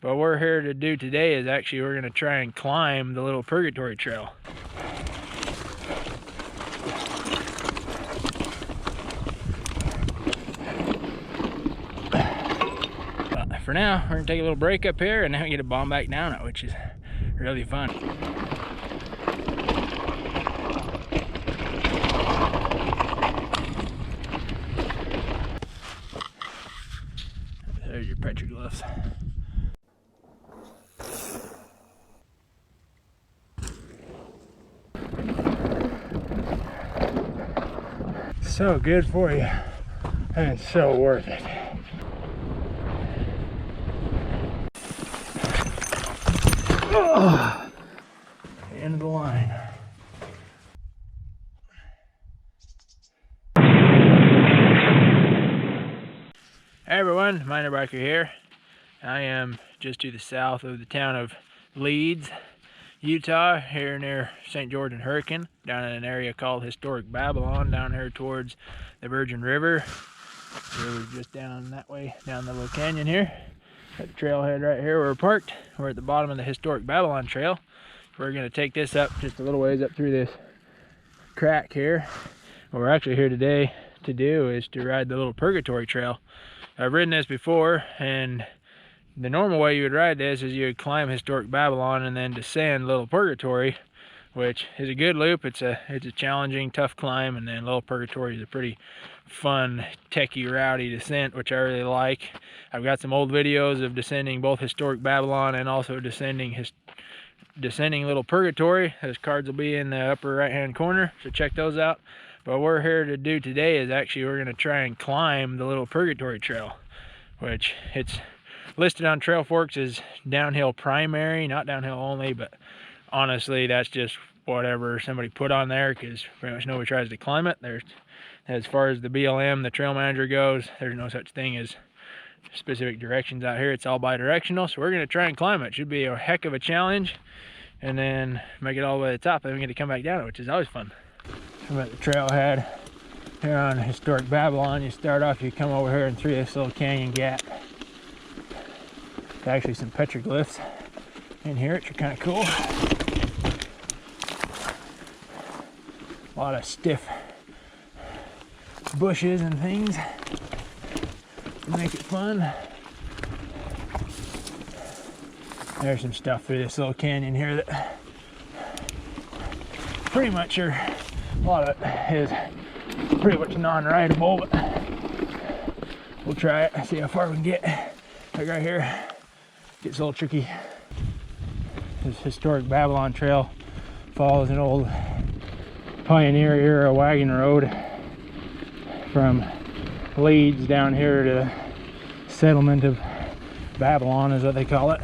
But what we're here to do today is actually we're going to try and climb the Little Purgatory trail. But for now, we're going to take a little break up here and then we get a bomb back down it, which is really fun. There's your petroglyphs. So good for you and so worth it. Oh, the end of the line. Hey everyone, MinerBiker here. I am just to the south of the town of Leeds, Utah, here near St. George and Hurricane, down in an area called Historic Babylon, down here towards the Virgin River. We're just down that way, down the little canyon here. Got the trailhead right here where we're parked. We're at the bottom of the Historic Babylon trail. We're going to take this up just a little ways up through this crack here. What we're actually here today to do is to ride the Little Purgatory trail. I've ridden this before, and the normal way you would ride this is you would climb Historic Babylon and then descend Little Purgatory, which is a good loop. It's a challenging, tough climb, and then Little Purgatory is a pretty fun, techie, rowdy descent, which I really like. I've got some old videos of descending both Historic Babylon and also descending Little Purgatory. Those cards will be in the upper right-hand corner, so check those out. But what we're here to do today is actually we're going to try and climb the Little Purgatory trail, which it's listed on Trail Forks as downhill primary, not downhill only, but honestly that's just whatever somebody put on there because pretty much nobody tries to climb it. There's, as far as the BLM, the trail manager goes, there's no such thing as specific directions out here. It's all bi-directional, so we're going to try and climb it. Should be a heck of a challenge, and then make it all the way to the top, and we get to come back down it, which is always fun. I'm at the trailhead here on Historic Babylon. You start off, you come over here and through this little canyon gap. There's actually some petroglyphs in here, which are kind of cool. A lot of stiff bushes and things to make it fun. There's some stuff through this little canyon here that pretty much are, a lot of it is pretty much non-rideable, but we'll try it, see how far we can get. Like right here, gets a little tricky. This Historic Babylon trail follows an old pioneer era wagon road from Leeds down here to the settlement of Babylon is what they call it.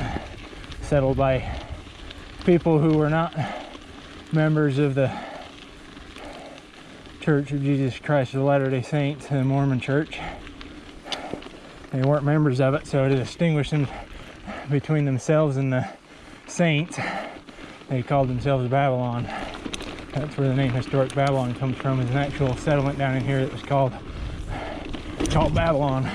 Settled by people who were not members of the Church of Jesus Christ of Latter-day Saints, the Mormon Church. They weren't members of it, so to distinguish them between themselves and the saints, they called themselves Babylon. That's where the name Historic Babylon comes from. Is an actual settlement down in here that was called Babylon.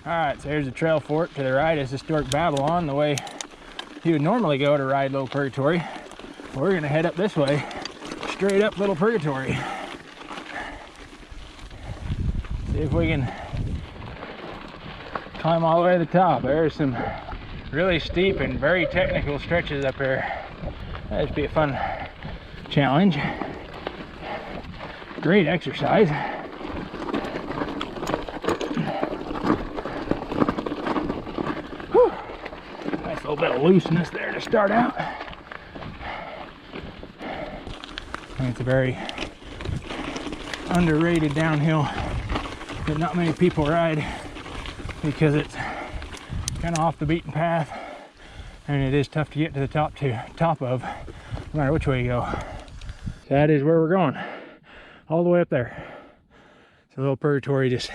Alright, so here's the trail fork. To the right is Historic Babylon, the way you would normally go to ride Little Purgatory. We're going to head up this way, straight up Little Purgatory. See if we can climb all the way to the top. There's some really steep and very technical stretches up here. That'd be a fun challenge. Great exercise. Whew. Nice little bit of looseness there to start out. I think it's a very underrated downhill that not many people ride because it's kind of off the beaten path and it is tough to get to the top of no matter which way you go. So that is where we're going, all the way up there. So Little Purgatory just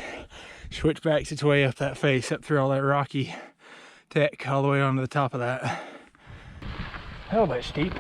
switchbacks its way up that face, up through all that rocky tech, all the way onto the top of that. A little bit steep.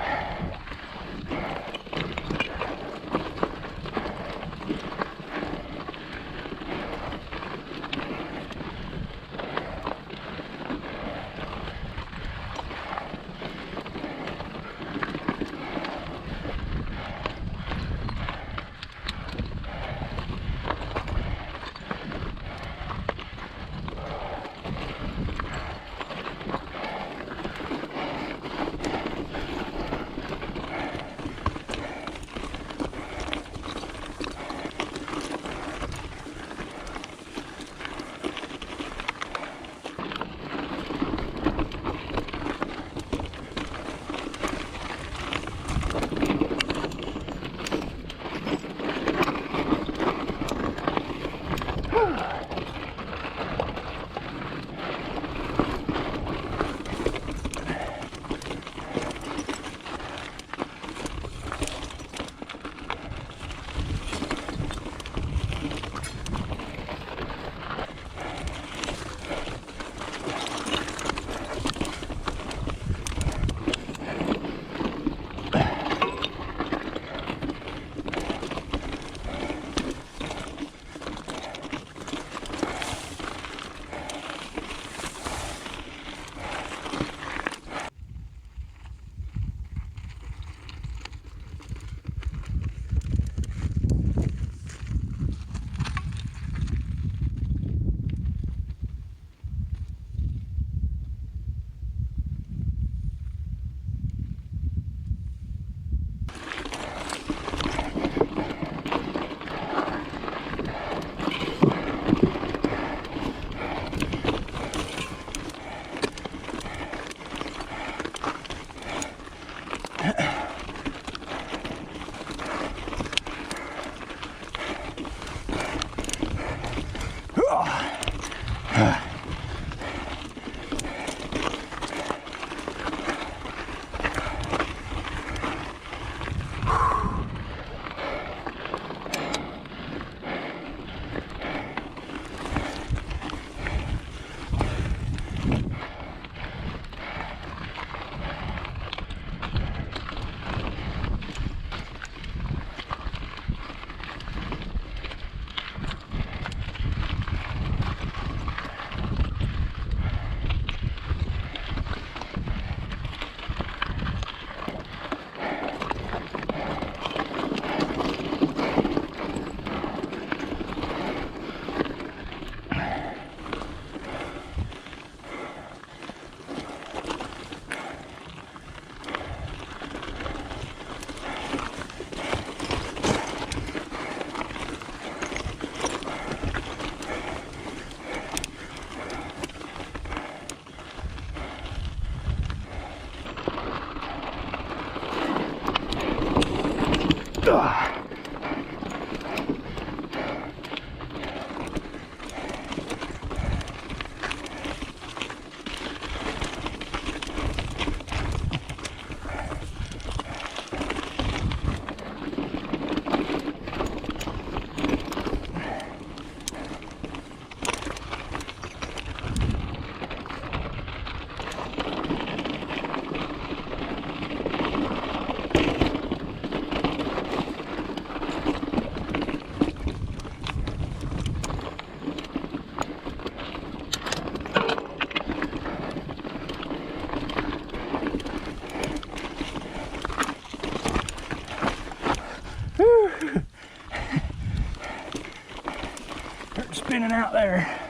Spinning out there.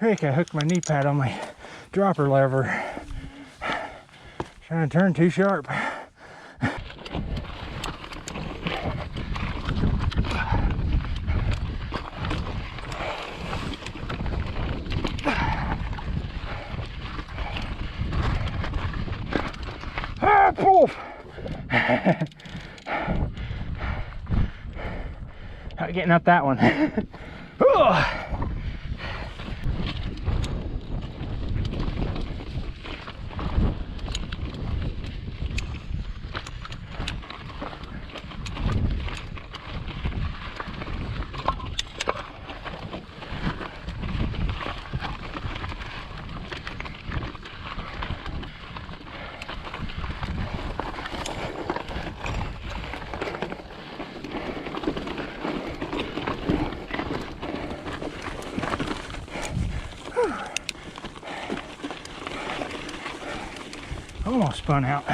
I think I hooked my knee pad on my dropper lever. Trying to turn too sharp. Ah, poof! Not getting up that one. Almost spun out.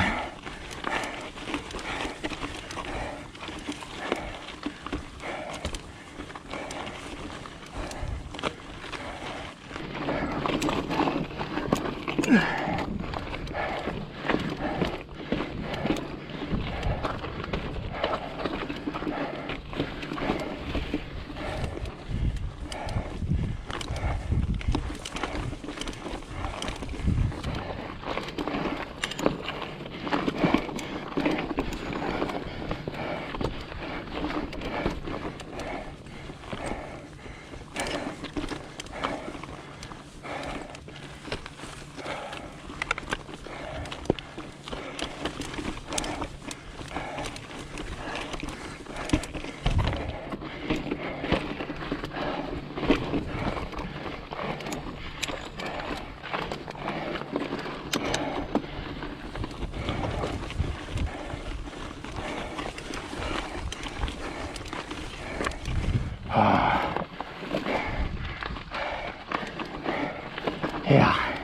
Yeah.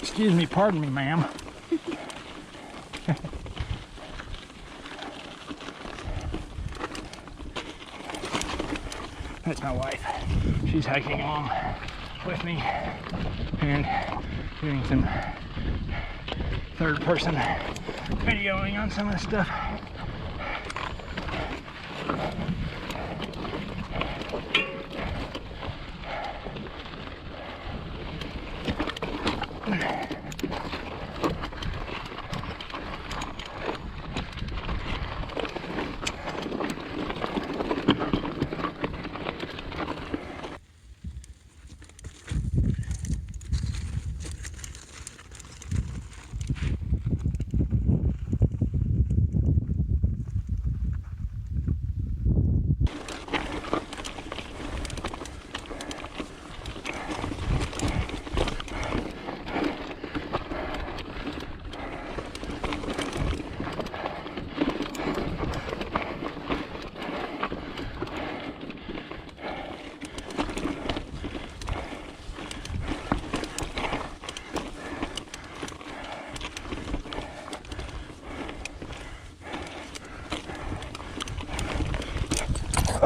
Excuse me, pardon me, ma'am. That's my wife. She's hiking along with me and doing some third person videoing on some of the stuff.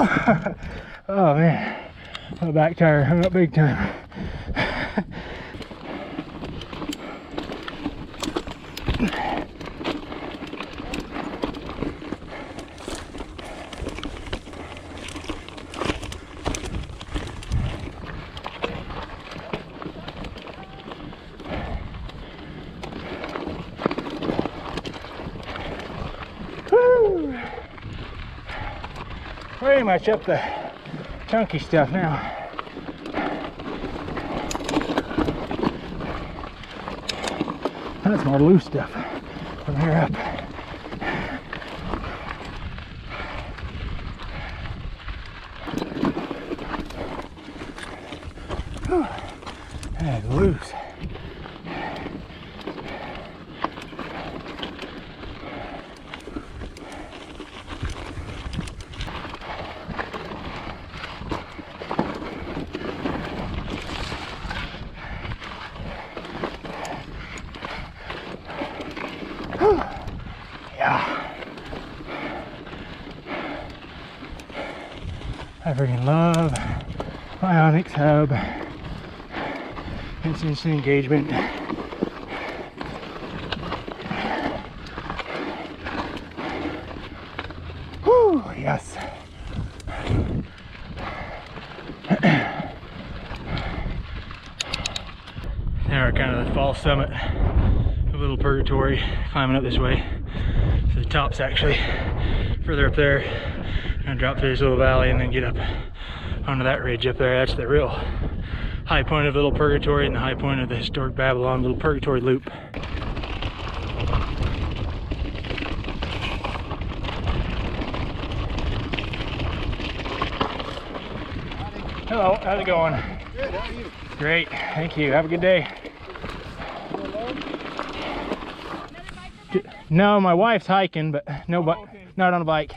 Oh man, my back tire hung up big time. Woo! Pretty much up the chunky stuff now. That's more loose stuff from here up. Whew. That's loose. Yeah. I freaking love my Onyx hub. It's instant engagement. Whew, yes. Now we're kind of the fall summit of Little Purgatory, climbing up this way. So the top's actually further up there. I'm gonna drop through this little valley and then get up onto that ridge up there. That's the real high point of Little Purgatory and the high point of the historic Babylon Little Purgatory loop. Hello, how's it going? Good, how are you? Great, thank you. Have a good day. You alone? No, my wife's hiking, but no, okay. not on a bike.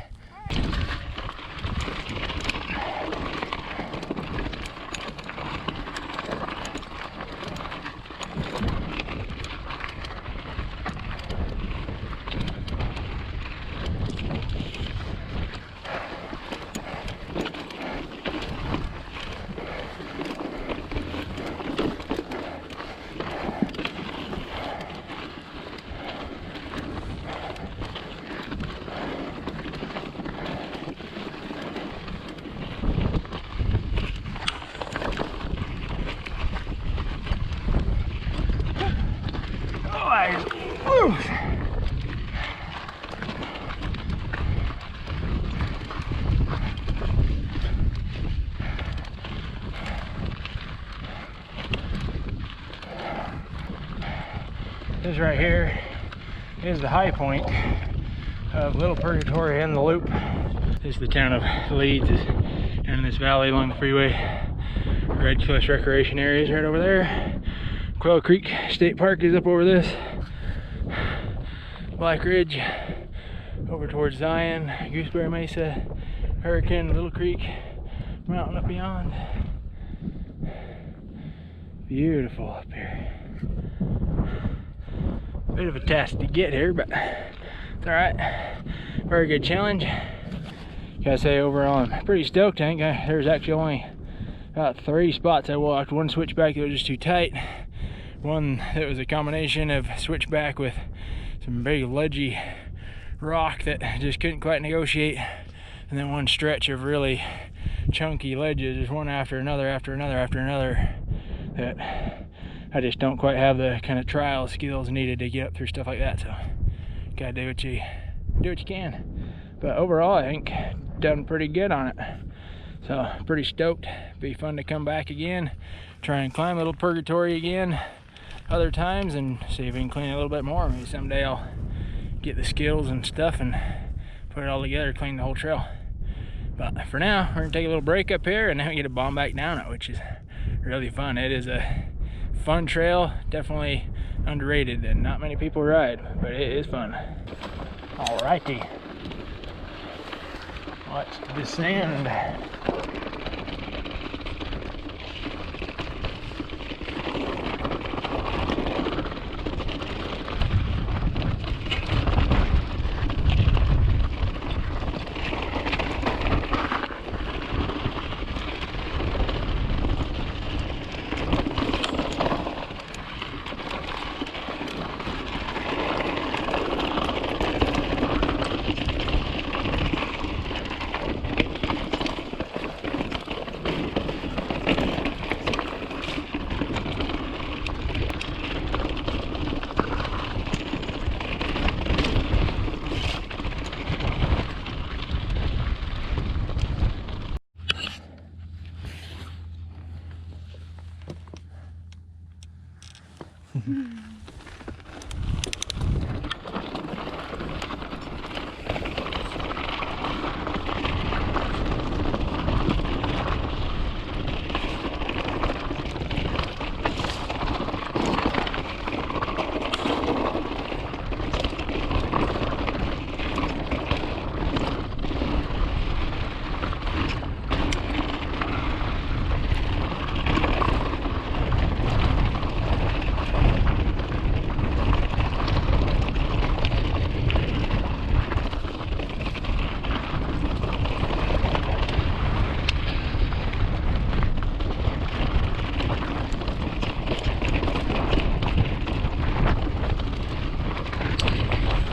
This right here is the high point of Little Purgatory and the loop. This is the town of Leeds, and in this valley along the freeway. Red Cliffs Recreation Area is right over there. Quail Creek State Park is up over this. Black Ridge over towards Zion, Gooseberry Mesa, Hurricane, Little Creek Mountain up beyond. Beautiful up here. Bit of a task to get here, but it's alright. Very good challenge. Gotta say, overall, I'm pretty stoked. I think there's actually only about 3 spots I walked. One switchback that was just too tight. One that was a combination of switchback with some big ledgy rock that just couldn't quite negotiate. And then one stretch of really chunky ledges, just one after another, after another, after another, that I just don't quite have the kind of trial skills needed to get up through stuff like that. So gotta do what you can. But overall, I think done pretty good on it. So pretty stoked. Be fun to come back again, try and climb Little Purgatory again other times, and see if we can clean it a little bit more. Maybe someday I'll get the skills and stuff and put it all together, clean the whole trail. But for now, we're gonna take a little break up here and then we get a bomb back down it, which is really fun. It is a fun trail, definitely underrated and not many people ride, but it is fun. Alrighty, let's descend.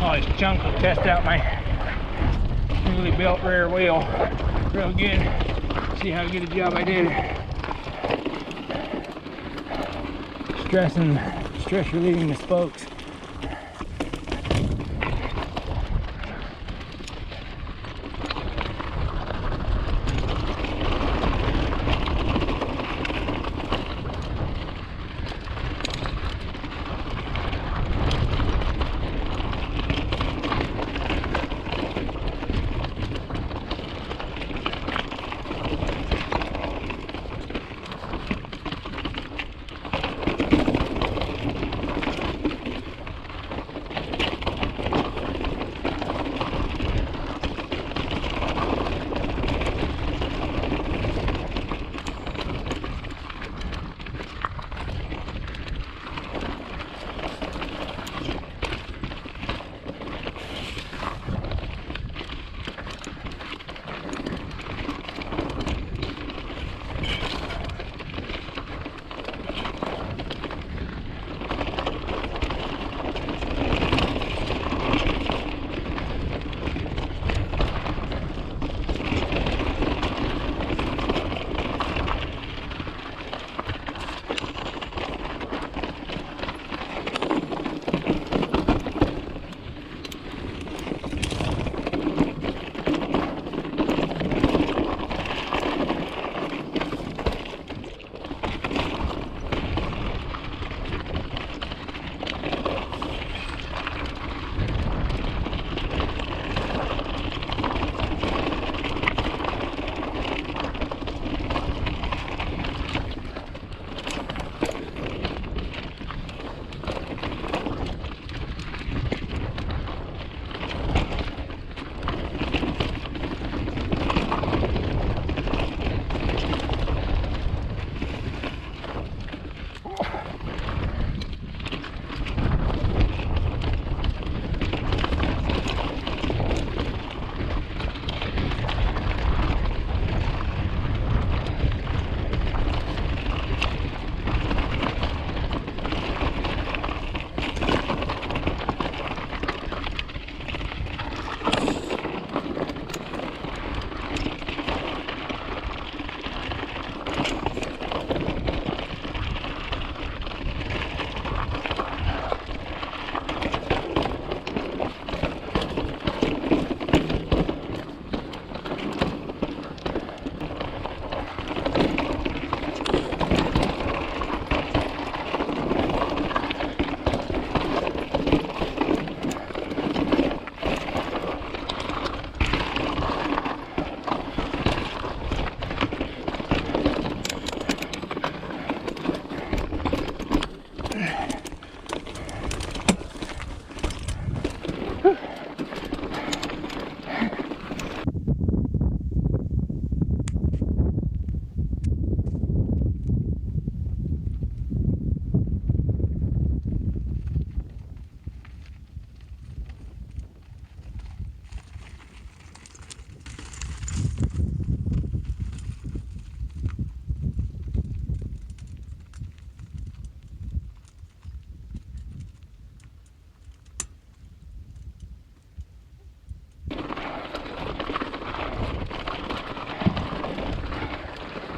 Oh, this chunk will test out my newly built rear wheel real good. See how good a job I did. Stress relieving the spokes.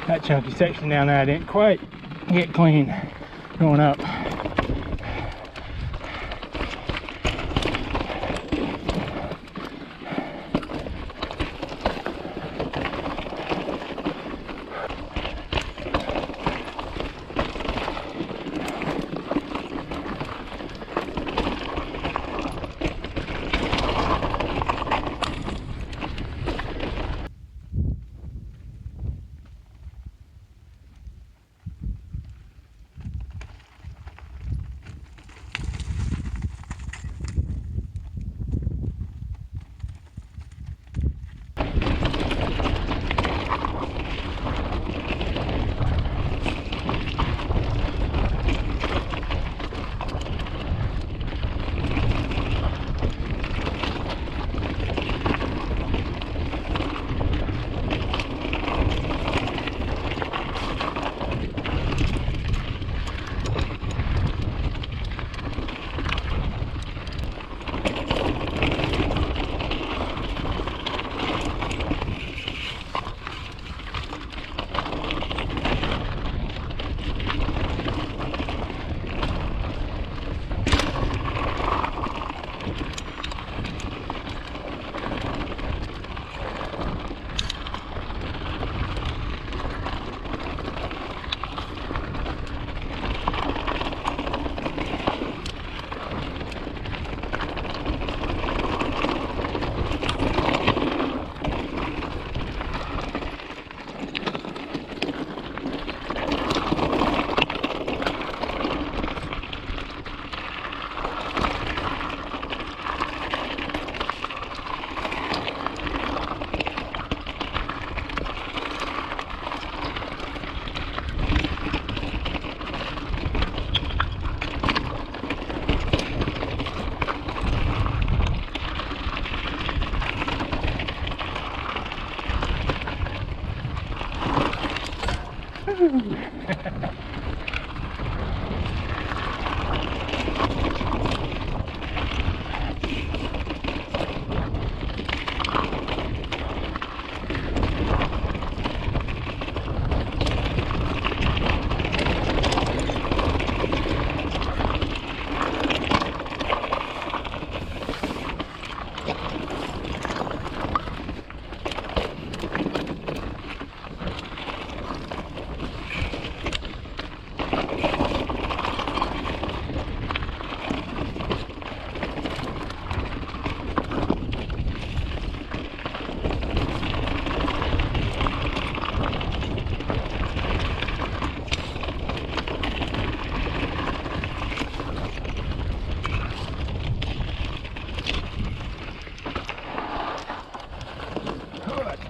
That chunky section down there I didn't quite get clean going up.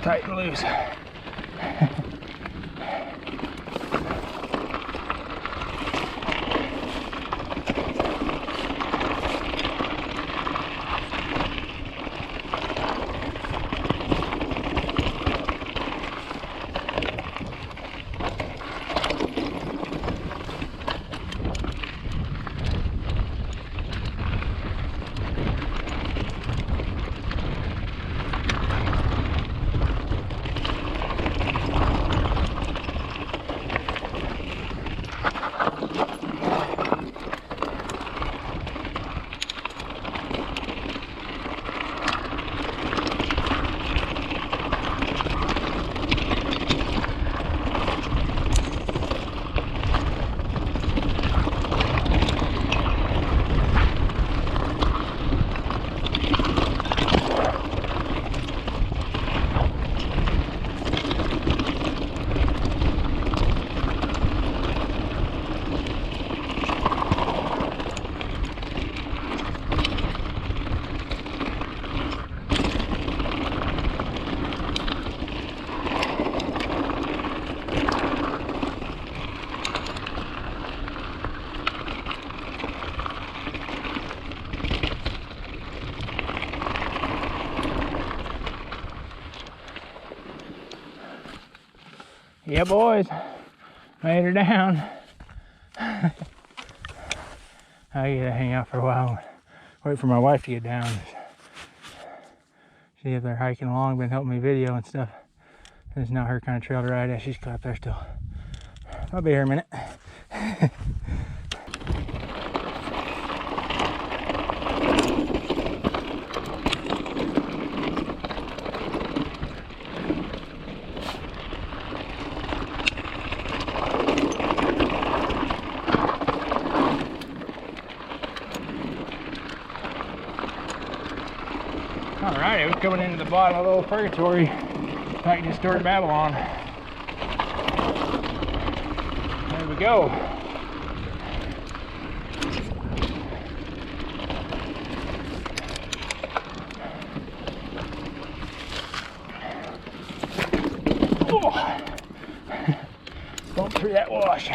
Tight and loose. Yeah, boys, made her down. I gotta hang out for a while, wait for my wife to get down. She's up there hiking along, been helping me video and stuff. It's not her kind of trail to ride at. She's up there still. I'll be here a minute. Alright, we're coming into the bottom of Little Purgatory, back to Stuart Babylon. There we go. Oh. Bump through that wash.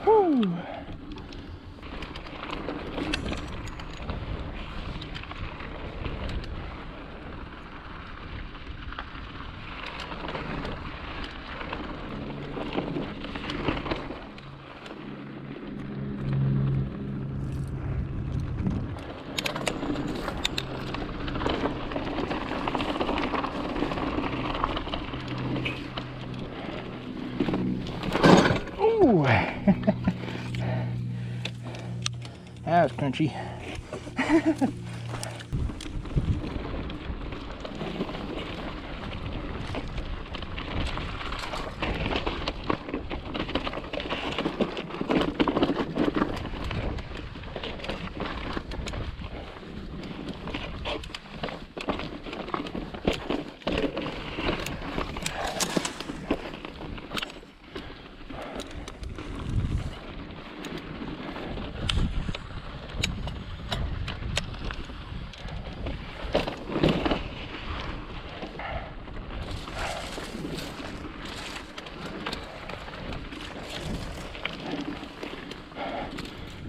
Whew. Ooh. That was crunchy.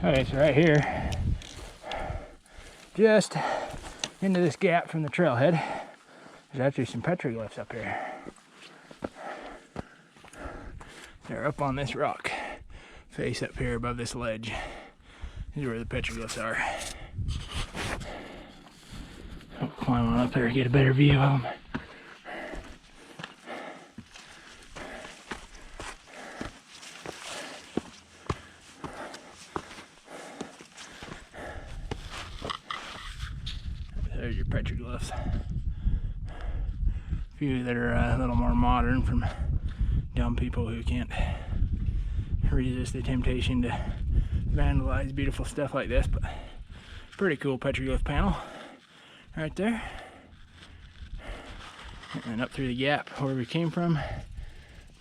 Okay, so right here, just into this gap from the trailhead, There's actually some petroglyphs up here. They're up on this rock face up here above this ledge. This is where the petroglyphs are. I'll climb on up there and get a better view of them. There's your petroglyphs. A few that are a little more modern from dumb people who can't resist the temptation to vandalize beautiful stuff like this, but pretty cool petroglyph panel right there. And then up through the gap where we came from,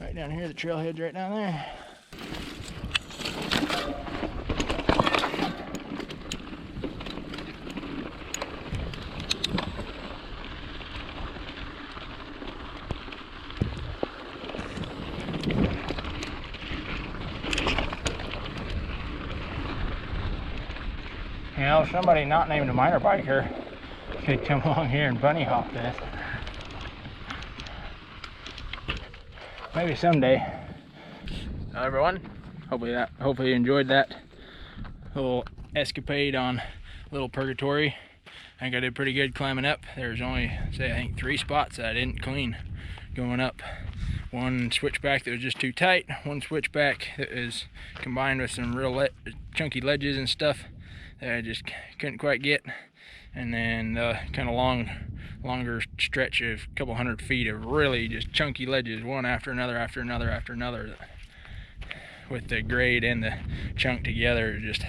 right down here, the trailhead's right down there. You know, somebody not named a MinerBiker could come along here and bunny hop this. Maybe someday. Hello everyone. Hopefully you enjoyed that little escapade on Little Purgatory. I think I did pretty good climbing up. There's only, say, I think 3 spots that I didn't clean going up. One switchback that was just too tight, one switchback that was combined with some real chunky ledges and stuff that I just couldn't quite get, and then kind of longer stretch of a couple hundred feet of really just chunky ledges, one after another after another after another, with the grade and the chunk together. Just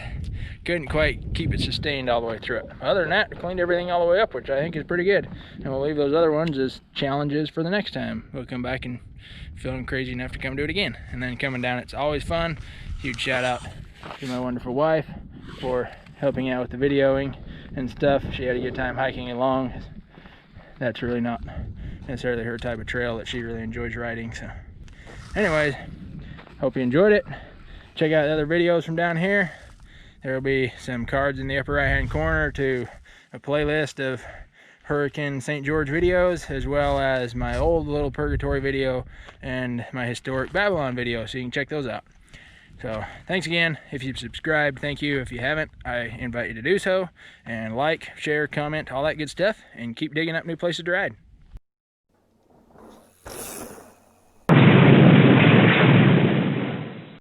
couldn't quite keep it sustained all the way through it. Other than that, I cleaned everything all the way up, which I think is pretty good, and we'll leave those other ones as challenges for the next time. We'll come back and feeling crazy enough to come do it again. And then coming down, it's always fun. Huge shout out to my wonderful wife for helping out with the videoing and stuff. She had a good time hiking along. That's really not necessarily her type of trail that she really enjoys riding. So anyways, hope you enjoyed it. Check out the other videos from down here. There will be some cards in the upper right hand corner to a playlist of Hurricane St. George videos, as well as my old Little Purgatory video and my historic Babylon video, so you can check those out. So thanks again. If you've subscribed, thank you. If you haven't, I invite you to do so, and like, share, comment, all that good stuff, and keep digging up new places to ride.